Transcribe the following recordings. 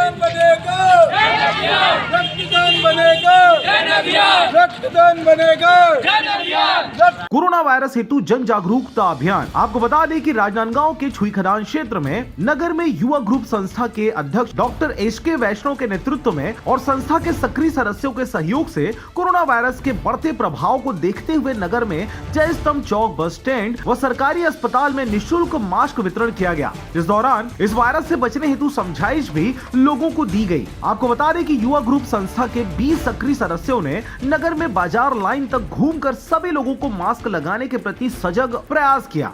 रक्तदान बनेगा, रक्तदान बनेगा, रक्तदान बनेगा। कोरोना वायरस हेतु जन जागरूकता अभियान। आपको बता दें कि राजनांदगांव के छुईखदान क्षेत्र में नगर में युवा ग्रुप संस्था के अध्यक्ष डॉक्टर एसके वैष्णव के नेतृत्व में और संस्था के सक्रिय सदस्यों के सहयोग से कोरोना वायरस के बढ़ते प्रभाव को देखते हुए नगर में जय स्तंभ चौक, बस स्टैंड व सरकारी अस्पताल में निःशुल्क मास्क वितरण किया गया। इस दौरान इस वायरस से बचने हेतु समझाइश भी लोगों को दी गई। आपको बता दें कि युवा ग्रुप संस्था के 20 सक्रिय सदस्यों ने नगर में बाजार लाइन तक घूमकर सभी लोगों को मास्क लगाने के प्रति सजग प्रयास किया।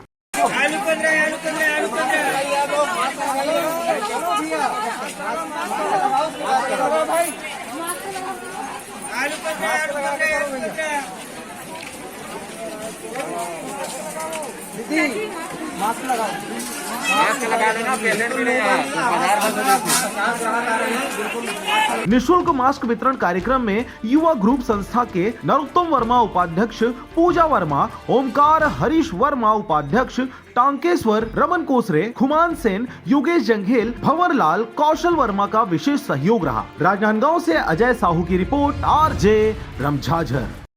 मास्क लगा लेना, पेशेंट भी नहीं है। निःशुल्क मास्क वितरण कार्यक्रम में युवा ग्रुप संस्था के नरोत्तम वर्मा उपाध्यक्ष, पूजा वर्मा, ओमकार, हरीश वर्मा उपाध्यक्ष, टांकेश्वर, रमन कोसरे, खुमान सेन, योगेश जंघेल, भंवर लाल, कौशल वर्मा का विशेष सहयोग रहा। राजनांदगांव से अजय साहू की रिपोर्ट, RJ रमझाझर।